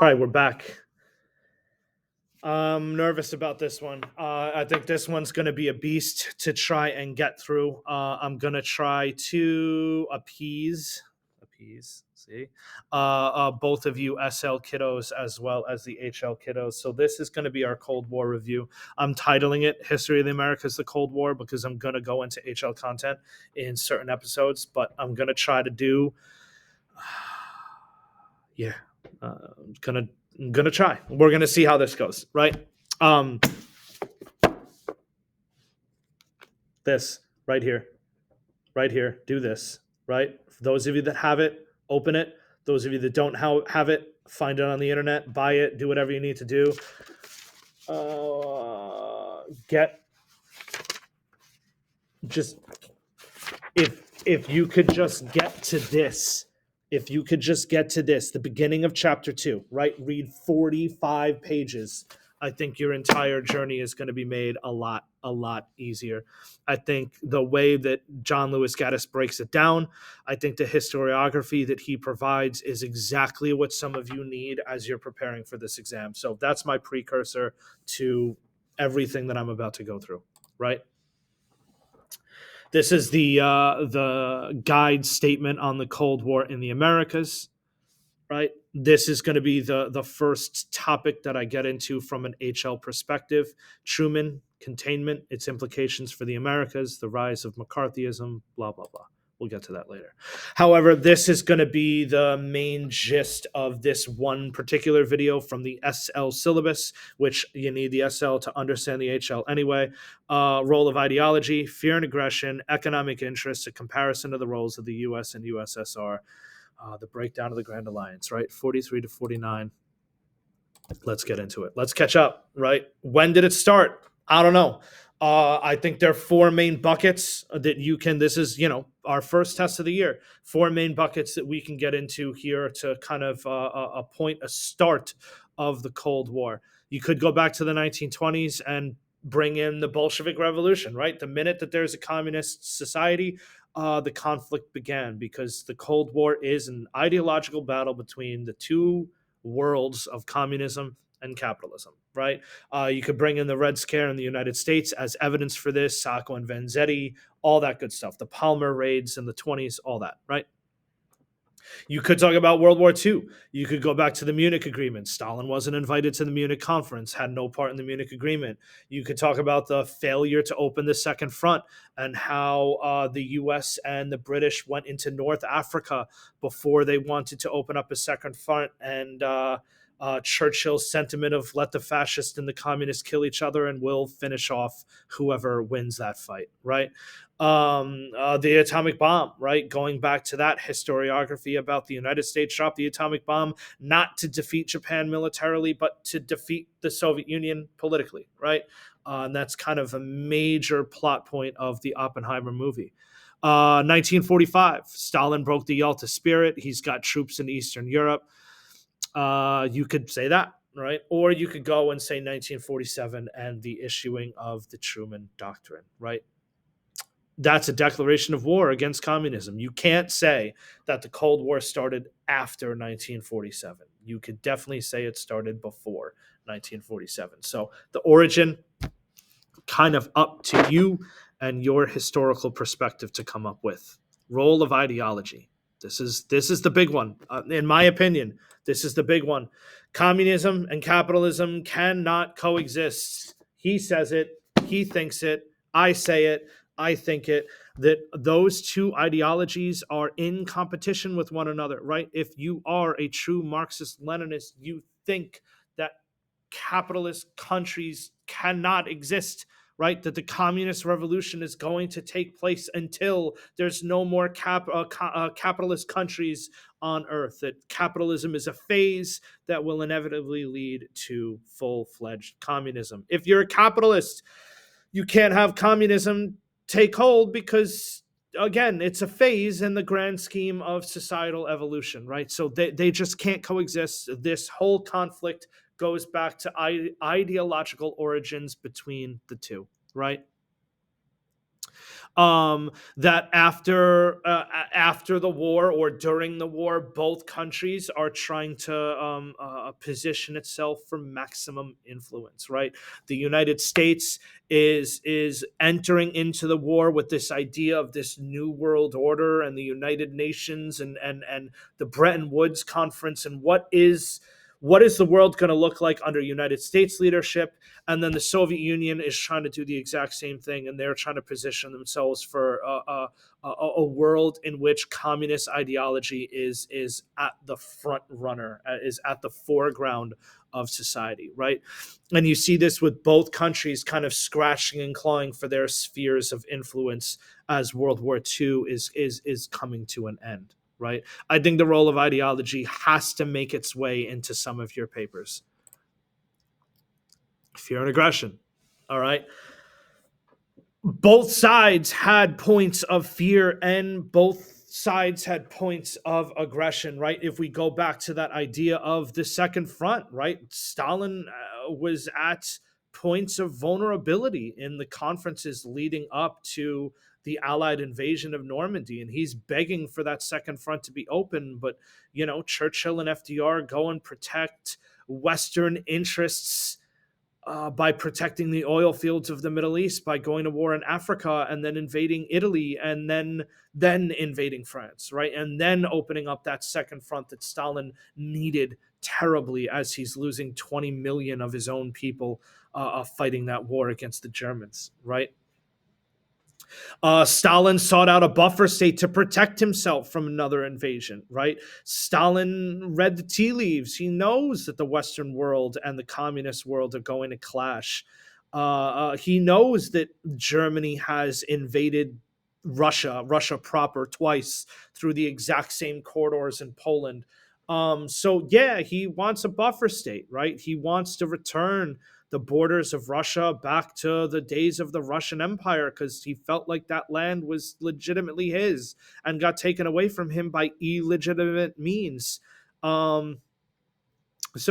right, we're back. I'm nervous about this one. I think this one's going to be a beast to try and get through. I'm going to try to appease, see, both of you SL kiddos as well as the HL kiddos. So this is going to be our Cold War review. I'm titling it History of the Americas, the Cold War, because I'm going to go into HL content in certain episodes, but I'm going to try to do, I'm gonna try. We're gonna see how this goes, right? This right here, do this, right? For those of you that have it, open it. Those of you that don't have it, find it on the internet, buy it, do whatever you need to do. If you could just get to this, the beginning of chapter 2, right? Read 45 pages. I think your entire journey is going to be made a lot easier. I think the way that John Lewis Gaddis breaks it down, I think the historiography that he provides is exactly what some of you need as you're preparing for this exam. So that's my precursor to everything that I'm about to go through, right? This is the guide statement on the Cold War in the Americas, right? This is going to be the first topic that I get into from an HL perspective. Truman, containment, its implications for the Americas, the rise of McCarthyism, blah, blah, blah. We'll get to that later. However, this is going to be the main gist of this one particular video from the SL syllabus, which you need the SL to understand the HL anyway. Role of ideology, fear and aggression, economic interests, a comparison of the roles of the US and USSR, the breakdown of the Grand Alliance, right? 43 to 49. Let's get into it. Let's catch up, right? When did it start? I don't know. I think there are four main buckets that you can, this is, our first test of the year, four main buckets that we can get into here to kind of a start of the Cold War. You could go back to the 1920s and bring in the Bolshevik Revolution, right? The minute that there's a communist society, the conflict began because the Cold War is an ideological battle between the two worlds of communism and capitalism, right? You could bring in the Red Scare in the United States as evidence for this, Sacco and Vanzetti, all that good stuff, the Palmer raids in the 20s, all that, right? You could talk about World War II. You could go back to the Munich Agreement. Stalin wasn't invited to the Munich Conference, had no part in the Munich Agreement. You could talk about the failure to open the Second Front and how the US and the British went into North Africa before they wanted to open up a Second Front, and Churchill's sentiment of let the fascists and the communists kill each other and we'll finish off whoever wins that fight, right? The atomic bomb, right? Going back to that historiography about the United States dropped the atomic bomb not to defeat Japan militarily, but to defeat the Soviet Union politically, right? And that's kind of a major plot point of the Oppenheimer movie. 1945, Stalin broke the Yalta spirit. He's got troops in Eastern Europe. You could say that, right? Or you could go and say 1947 and the issuing of the Truman Doctrine, right? That's a declaration of war against communism. You can't say that the Cold War started after 1947. You could definitely say it started before 1947. So the origin, kind of up to you and your historical perspective to come up with. Role of ideology. This is the big one. In my opinion, this is the big one. Communism and capitalism cannot coexist. He says it. He thinks it. I say it. I think it. That those two ideologies are in competition with one another, right? If you are a true Marxist-Leninist, you think that capitalist countries cannot exist, right? That the communist revolution is going to take place until there's no more capitalist countries on earth, that capitalism is a phase that will inevitably lead to full-fledged communism. If you're a capitalist, you can't have communism take hold because, again, it's a phase in the grand scheme of societal evolution, right? So they just can't coexist. This whole conflict goes back to ideological origins between the two, right? That after the war or during the war, both countries are trying to position itself for maximum influence. Right, the United States is entering into the war with this idea of this new world order and the United Nations and the Bretton Woods conference, and what is the world going to look like under United States leadership. And then the Soviet Union is trying to do the exact same thing, and they're trying to position themselves for a world in which communist ideology is at the front runner, is at the foreground of society, right? And you see this with both countries kind of scratching and clawing for their spheres of influence as World War II is coming to an end, right? I think the role of ideology has to make its way into some of your papers. Fear and aggression. All right. Both sides had points of fear and both sides had points of aggression, right? If we go back to that idea of the second front, right? Stalin was at points of vulnerability in the conferences leading up to the Allied invasion of Normandy, and he's begging for that second front to be open. But, Churchill and FDR go and protect Western interests by protecting the oil fields of the Middle East, by going to war in Africa and then invading Italy and then invading France, right? And then opening up that second front that Stalin needed terribly as he's losing 20 million of his own people fighting that war against the Germans, right? Stalin sought out a buffer state to protect himself from another invasion, right? Stalin read the tea leaves. He knows that the Western world and the communist world are going to clash. He knows that Germany has invaded Russia proper twice through the exact same corridors in Poland. So yeah, he wants a buffer state, right? He wants to return the borders of Russia back to the days of the Russian Empire because he felt like that land was legitimately his and got taken away from him by illegitimate means. So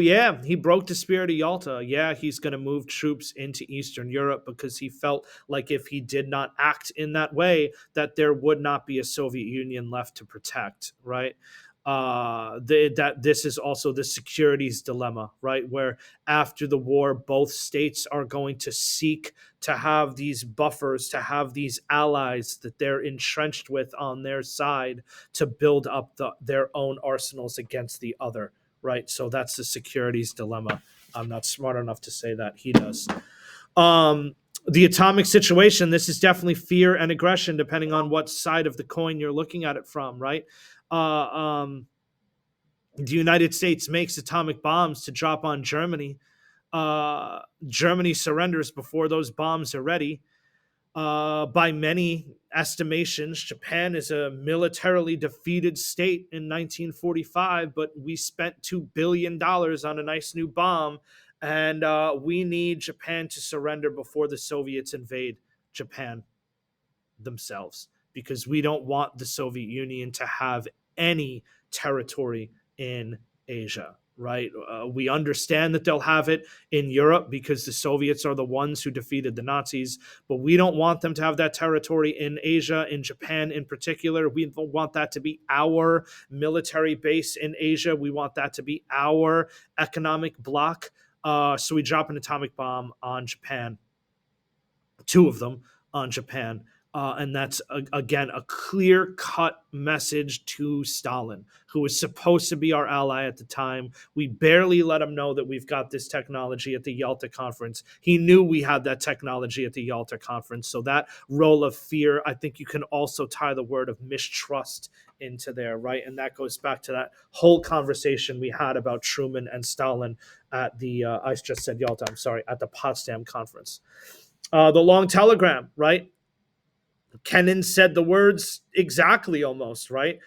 yeah, he broke the spirit of Yalta. Yeah, he's going to move troops into Eastern Europe because he felt like if he did not act in that way, that there would not be a Soviet Union left to protect, right? That this is also the securities dilemma, right? Where after the war, both states are going to seek to have these buffers, to have these allies that they're entrenched with on their side to build up their own arsenals against the other, right? So that's the securities dilemma. I'm not smart enough to say that. He does. The atomic situation, this is definitely fear and aggression, depending on what side of the coin you're looking at it from, right? The United States makes atomic bombs to drop on Germany. Germany surrenders before those bombs are ready. By many estimations, Japan is a militarily defeated state in 1945, but we spent $2 billion on a nice new bomb, and we need Japan to surrender before the Soviets invade Japan themselves because we don't want the Soviet Union to have any territory in Asia, right? We understand that they'll have it in Europe because the Soviets are the ones who defeated the Nazis, but we don't want them to have that territory in Asia, in Japan in particular. We want that to be our military base in Asia. We want that to be our economic bloc. So we drop an atomic bomb on Japan, two of them on Japan. And that's, again, a clear-cut message to Stalin, who was supposed to be our ally at the time. We barely let him know that we've got this technology at the Yalta Conference. He knew we had that technology at the Yalta Conference. So that role of fear, I think you can also tie the word of mistrust into there, right? And that goes back to that whole conversation we had about Truman and Stalin at the, I just said Yalta, I'm sorry, at the Potsdam Conference. The long telegram, right? Kennan said the words exactly almost, right?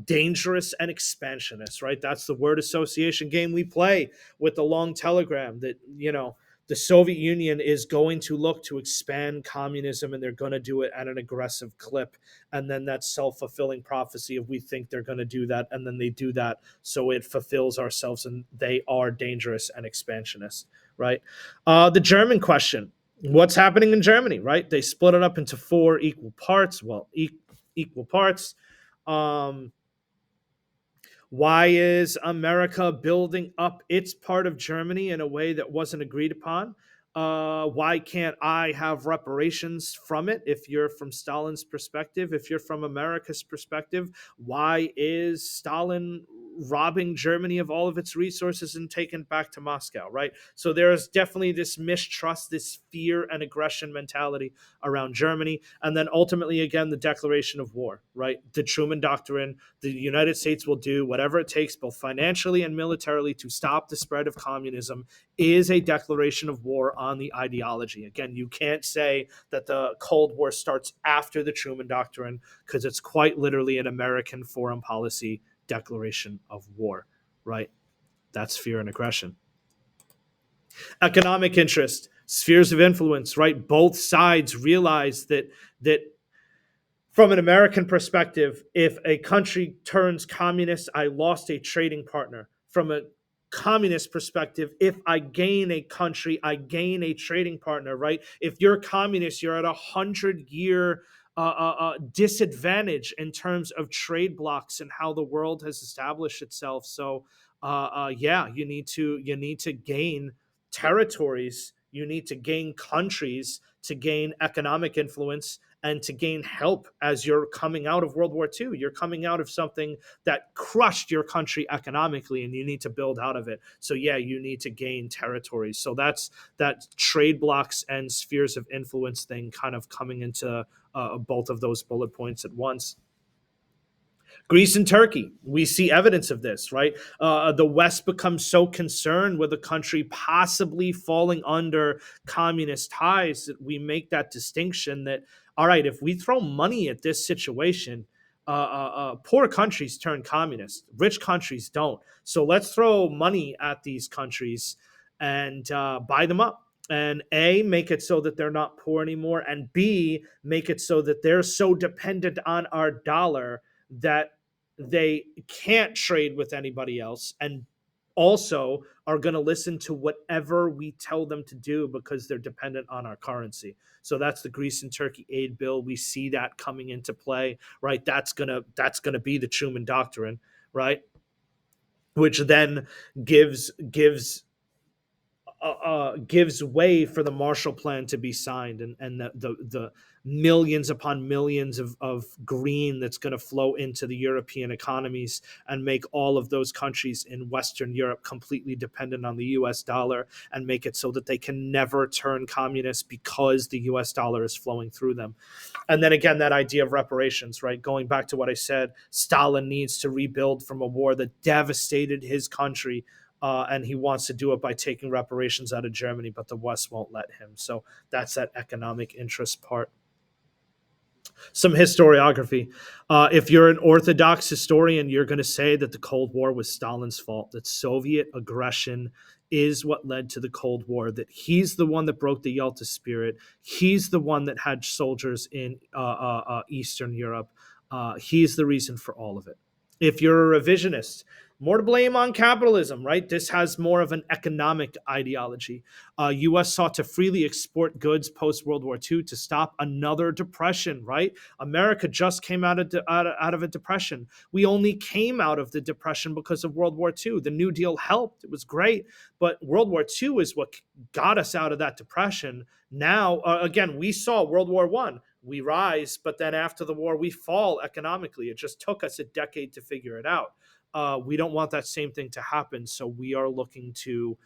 Dangerous and expansionist, right? That's the word association game we play with the long telegram that, the Soviet Union is going to look to expand communism and they're going to do it at an aggressive clip. And then that self-fulfilling prophecy of we think they're going to do that and then they do that. So it fulfills ourselves and they are dangerous and expansionist, right? The German question. What's happening in Germany, right? They split it up into four equal parts. Well, equal parts. Um, why is America building up its part of Germany in a way that wasn't agreed upon? Why can't I have reparations from it if you're from Stalin's perspective? If you're from America's perspective, why is Stalin robbing Germany of all of its resources and taking it back to Moscow, right? So there's definitely this mistrust, this fear and aggression mentality around Germany. And then ultimately, again, the declaration of war, right? The Truman Doctrine, the United States will do whatever it takes, both financially and militarily, to stop the spread of communism, is a declaration of war on the ideology. Again, you can't say that the Cold War starts after the Truman Doctrine, because it's quite literally an American foreign policy declaration of war, right? That's fear and aggression. Economic interest, spheres of influence, right? Both sides realize that from an American perspective, if a country turns communist, I lost a trading partner. From a communist perspective, if I gain a country, I gain a trading partner, right? If you're communist, you're at 100-year disadvantage in terms of trade blocks and how the world has established itself. So, yeah, you need to gain territories, you need to gain countries to gain economic influence and to gain help as you're coming out of World War II. You're coming out of something that crushed your country economically, and you need to build out of it. So yeah, you need to gain territories. So that's that trade blocks and spheres of influence thing kind of coming into both of those bullet points at once. Greece and Turkey, we see evidence of this, right? The West becomes so concerned with a country possibly falling under communist ties that we make that distinction that, all right, if we throw money at this situation, poor countries turn communist, rich countries don't. So let's throw money at these countries and buy them up. And A, make it so that they're not poor anymore. And B, make it so that they're so dependent on our dollar that they can't trade with anybody else, and also are going to listen to whatever we tell them to do because they're dependent on our currency. So that's the Greece and Turkey aid bill. We see that coming into play, right? That's going to be the Truman Doctrine, right? Which then gives way for the Marshall Plan to be signed, and the millions upon millions of green that's going to flow into the European economies and make all of those countries in Western Europe completely dependent on the US dollar, and make it so that they can never turn communist because the US dollar is flowing through them. And then again, that idea of reparations, right? Going back to what I said, Stalin needs to rebuild from a war that devastated his country, and he wants to do it by taking reparations out of Germany, but the West won't let him. So that's that economic interest part. Some historiography. If you're an orthodox historian, you're going to say that the Cold War was Stalin's fault, that Soviet aggression is what led to the Cold War, that he's the one that broke the Yalta spirit. He's the one that had soldiers in Eastern Europe. He's the reason for all of it. If you're a revisionist, more to blame on capitalism, right? This has more of an economic ideology. U.S. sought to freely export goods post World War II to stop another depression, right? America just came out of a depression. We only came out of the depression because of World War II. The New Deal helped. It was great. But World War II is what got us out of that depression. Now, again, we saw World War I. We rise, but then after the war, we fall economically. It just took us a decade to figure it out. We don't want that same thing to happen. So we are looking to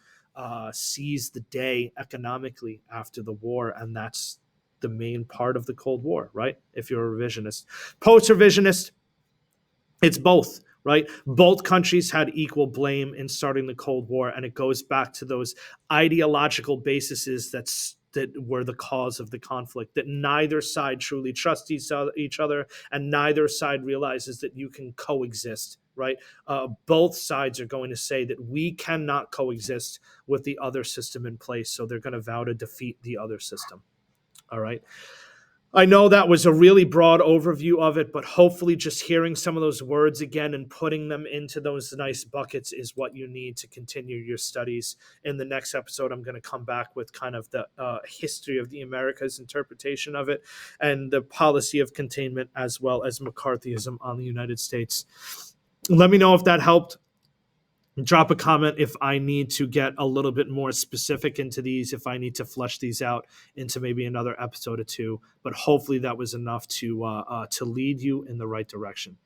seize the day economically after the war. And that's the main part of the Cold War, right? If you're a revisionist. Post revisionist, it's both, right? Both countries had equal blame in starting the Cold War, and it goes back to those ideological bases that were the cause of the conflict, that neither side truly trusts each other, and neither side realizes that you can coexist, right? Both sides are going to say that we cannot coexist with the other system in place, so they're going to vow to defeat the other system. All right. I know that was a really broad overview of it, but hopefully just hearing some of those words again and putting them into those nice buckets is what you need to continue your studies. In the next episode, I'm going to come back with kind of the history of the Americas, interpretation of it, and the policy of containment, as well as McCarthyism on the United States. Let me know if that helped. Drop a comment if I need to get a little bit more specific into these, if I need to flesh these out into maybe another episode or two. But hopefully that was enough to lead you in the right direction.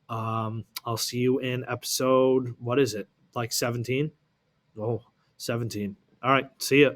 I'll see you in episode, what is it, like 17? Oh, 17. All right, see ya.